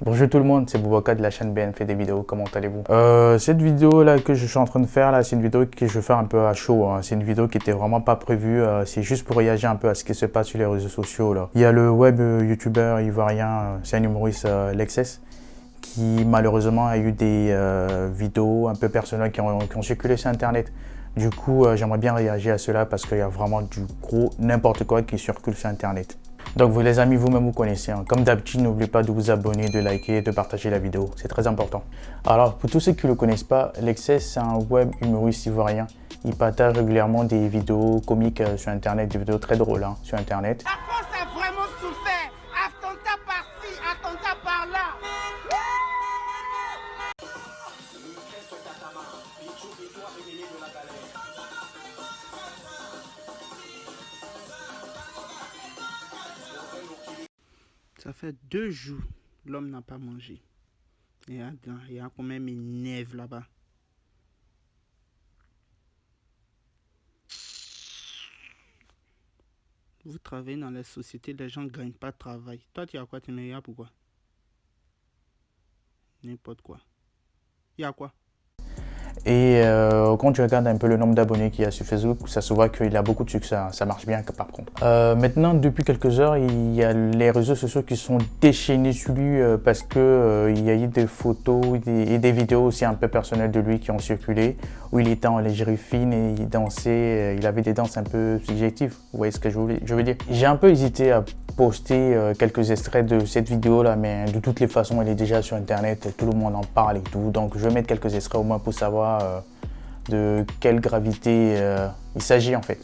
Bonjour tout le monde, c'est Boubacar de la chaîne BN fait des vidéos, comment allez-vous? Cette vidéo là que je suis en train de faire là, c'est une vidéo que je vais faire un peu à chaud, hein. C'est une vidéo qui était vraiment pas prévue, c'est juste pour réagir un peu à ce qui se passe sur les réseaux sociaux là. Il y a le web youtubeur ivoirien, c'est un humoriste Lexès, qui malheureusement a eu des vidéos un peu personnelles qui ont circulé sur internet. Du coup, j'aimerais bien réagir à cela parce qu'il y a vraiment du gros n'importe quoi qui circule sur internet. Donc vous les amis, vous-même vous connaissez, hein. Comme d'habitude, n'oubliez pas de vous abonner, de liker et de partager la vidéo, c'est très important. Alors pour tous ceux qui ne le connaissent pas, Lexès c'est un web humoriste ivoirien. Il partage régulièrement des vidéos comiques sur internet, des vidéos très drôles hein, sur internet. La France a vraiment souffert, attentat par-ci, attentat par-là. Ça fait 2 jours, l'homme n'a pas mangé. Il y a quand même une nève là-bas. Vous travaillez dans la société, les gens ne gagnent pas de travail. Toi, tu as quoi? Tu me regardes pourquoi? N'importe quoi. Il y a quoi? Et quand tu regardes un peu le nombre d'abonnés qu'il y a sur Facebook, ça se voit qu'il a beaucoup de succès, hein. Ça marche bien par contre. Maintenant, depuis quelques heures, il y a les réseaux sociaux qui sont déchaînés sur lui parce que il y a eu des photos et des vidéos aussi un peu personnelles de lui qui ont circulé, où il était en lingerie fine et il dansait, il avait des danses un peu subjectives. Vous voyez ce que je veux dire? J'ai un peu hésité à poster quelques extraits de cette vidéo là, mais de toutes les façons elle est déjà sur internet, tout le monde en parle et tout, donc je vais mettre quelques extraits au moins pour savoir de quelle gravité il s'agit en fait.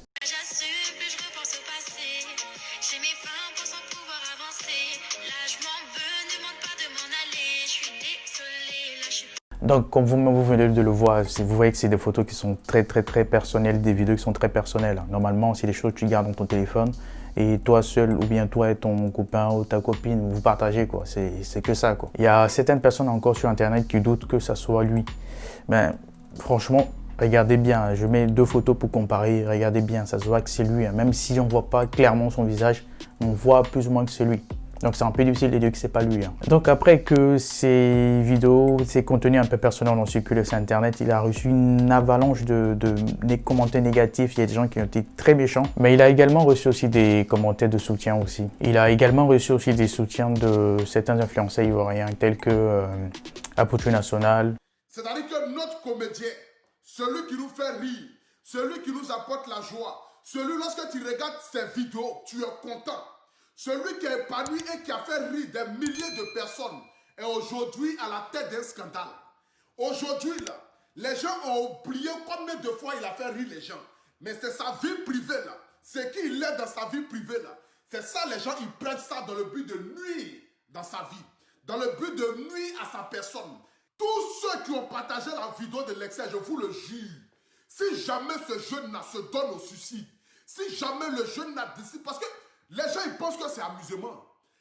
Donc comme vous venez de le voir, vous voyez que c'est des photos qui sont très personnelles, des vidéos qui sont très personnelles. Normalement c'est des choses que tu gardes dans ton téléphone et toi seul ou bien toi et ton copain ou ta copine vous partagez quoi, c'est que ça quoi. Il y a certaines personnes encore sur internet qui doutent que ça soit lui. Mais franchement, regardez bien, je mets 2 photos pour comparer, regardez bien, ça se voit que c'est lui, hein. Même si on ne voit pas clairement son visage, on voit plus ou moins que c'est lui. Donc c'est un peu difficile de dire que c'est pas lui, hein. Donc après que ces vidéos, ces contenus un peu personnels ont circulé sur internet, il a reçu une avalanche de commentaires négatifs. Il y a des gens qui ont été très méchants, mais il a également reçu aussi des commentaires de soutien aussi. Il a également reçu aussi des soutiens de certains influenceurs ivoiriens tels que Apôtre National. C'est-à-dire que notre comédien, celui qui nous fait rire, celui qui nous apporte la joie, celui lorsque tu regardes ses vidéos, tu es content. Celui qui est épanoui et qui a fait rire des milliers de personnes est aujourd'hui à la tête d'un scandale. Aujourd'hui, là, les gens ont oublié combien de fois il a fait rire les gens. Mais c'est sa vie privée, là. C'est qui il est dans sa vie privée, là. C'est ça, les gens, ils prennent ça dans le but de nuire dans sa vie. Dans le but de nuire à sa personne. Tous ceux qui ont partagé la vidéo de Lexès, je vous le jure, si jamais ce jeune-là se donne au suicide, si jamais le jeune-là décide, parce que les gens, ils pensent que c'est amusement.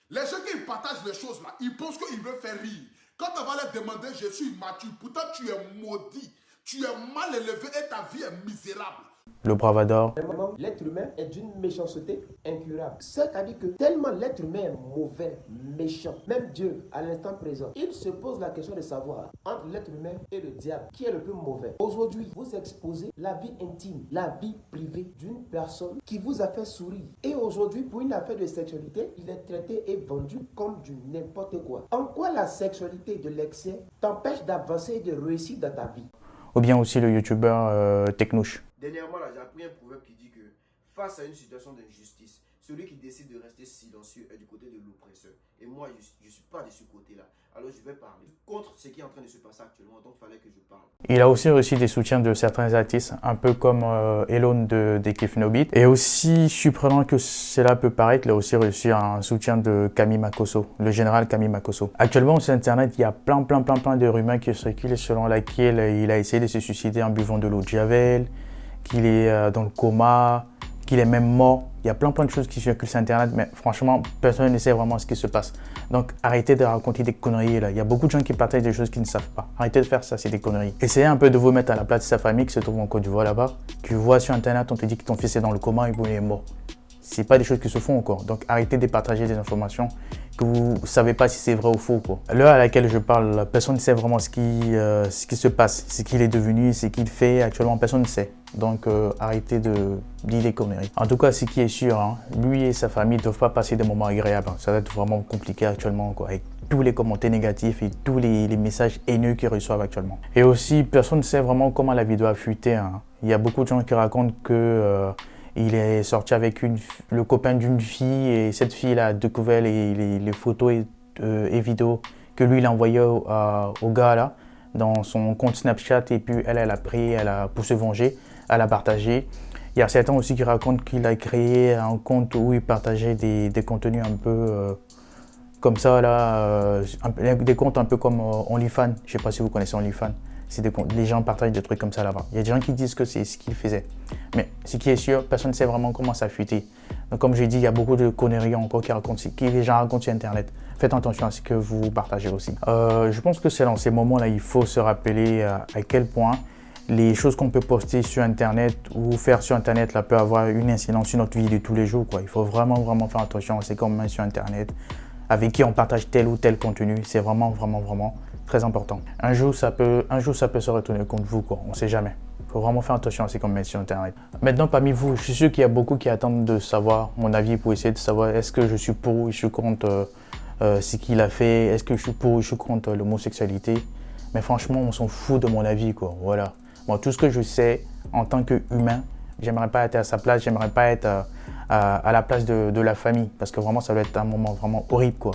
Les gens qui partagent les choses là, ils pensent qu'ils veulent faire rire. Quand on va leur demander, je suis immature, pourtant tu es maudit, tu es mal élevé et ta vie est misérable. Le bravador. L'être humain est d'une méchanceté incurable. C'est-à-dire que tellement l'être humain est mauvais, méchant, même Dieu, à l'instant présent, il se pose la question de savoir entre l'être humain et le diable, qui est le plus mauvais. Aujourd'hui, vous exposez la vie intime, la vie privée d'une personne qui vous a fait sourire. Et aujourd'hui, pour une affaire de sexualité, il est traité et vendu comme du n'importe quoi. En quoi la sexualité de l'excès t'empêche d'avancer et de réussir dans ta vie? Ou bien aussi le youtubeur Technouche. Dernièrement, j'ai appris un proverbe qui dit que face à une situation d'injustice, celui qui décide de rester silencieux est du côté de l'oppresseur. Et moi, je ne suis pas de ce côté-là. Alors je vais parler contre ce qui est en train de se passer actuellement, donc il fallait que je parle. Il a aussi reçu des soutiens de certains artistes, un peu comme Elon de Kif No Beat. Et aussi surprenant que cela peut paraître, il a aussi reçu un soutien de Camille Makosso, le général Camille Makosso. Actuellement sur internet, il y a plein de rumeurs qui circulent selon laquelle il a essayé de se suicider en buvant de l'eau de Javel, qu'il est dans le coma, qu'il est même mort. Il y a plein de choses qui circulent sur internet, mais franchement, personne ne sait vraiment ce qui se passe. Donc arrêtez de raconter des conneries là. Il y a beaucoup de gens qui partagent des choses qu'ils ne savent pas. Arrêtez de faire ça, c'est des conneries. Essayez un peu de vous mettre à la place de sa famille qui se trouve en Côte d'Ivoire là-bas. Tu vois sur internet, on te dit que ton fils est dans le coma et qu'il est mort. c'est pas des choses qui se font encore. Donc arrêtez de partager des informations que vous ne savez pas si c'est vrai ou faux, quoi. À l'heure à laquelle je parle, personne ne sait vraiment ce qui se passe, ce qu'il est devenu, ce qu'il fait actuellement, personne ne sait. Donc arrêtez de dire des conneries. En tout cas, ce qui est sûr, hein, lui et sa famille ne doivent pas passer des moments agréables. Ça va être vraiment compliqué actuellement, quoi, avec tous les commentaires négatifs et tous les messages haineux qu'ils reçoivent actuellement. Et aussi, personne ne sait vraiment comment la vidéo a fuité, hein. Il y a beaucoup de gens qui racontent que il est sorti avec le copain d'une fille et cette fille a découvert les photos et vidéos que lui il a envoyées au gars là dans son compte Snapchat, et puis elle a pris, pour se venger, elle a partagé. Il y a certains aussi qui racontent qu'il a créé un compte où il partageait des contenus un peu comme ça là, des comptes un peu comme OnlyFans. Je ne sais pas si vous connaissez OnlyFans. Les gens partagent des trucs comme ça là-bas. Il y a des gens qui disent que c'est ce qu'ils faisaient. Mais ce qui est sûr, personne ne sait vraiment comment ça a fuité. Donc comme j'ai dit, il y a beaucoup de conneries encore que les gens racontent sur Internet. Faites attention à ce que vous partagez aussi. Je pense que c'est dans ces moments-là, il faut se rappeler à quel point les choses qu'on peut poster sur Internet ou faire sur Internet là, peut avoir une incidence sur notre vie de tous les jours, quoi. Il faut vraiment faire attention à ce qu'on met sur Internet, avec qui on partage tel ou tel contenu. C'est vraiment très important. Un jour, ça peut se retourner contre vous, quoi. On ne sait jamais. Il faut vraiment faire attention à ce qu'on met sur Internet. Maintenant, parmi vous, je suis sûr qu'il y a beaucoup qui attendent de savoir mon avis pour essayer de savoir est-ce que je suis pour ou je suis contre ce qu'il a fait, est-ce que je suis pour ou je suis contre l'homosexualité. Mais franchement, on s'en fout de mon avis, quoi. Voilà. Moi, tout ce que je sais en tant qu'humain, j'aimerais pas être à sa place, j'aimerais pas être à la place de la famille, parce que vraiment, ça doit être un moment vraiment horrible, quoi.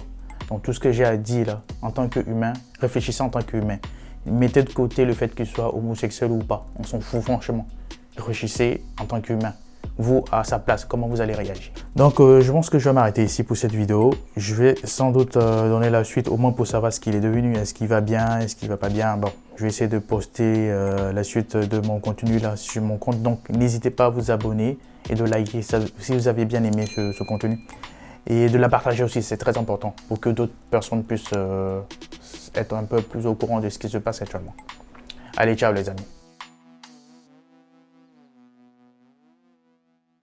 Donc tout ce que j'ai à dire là, en tant qu'humain, réfléchissez en tant qu'humain. Mettez de côté le fait qu'il soit homosexuel ou pas. On s'en fout franchement. Réfléchissez en tant qu'humain. Vous, à sa place, comment vous allez réagir. Donc je pense que je vais m'arrêter ici pour cette vidéo. Je vais sans doute donner la suite, au moins pour savoir ce qu'il est devenu. Est-ce qu'il va bien, est-ce qu'il va pas bien. Bon, je vais essayer de poster la suite de mon contenu là sur mon compte. Donc n'hésitez pas à vous abonner et de liker si vous avez bien aimé ce contenu. Et de la partager aussi, c'est très important pour que d'autres personnes puissent être un peu plus au courant de ce qui se passe actuellement. Allez, ciao les amis.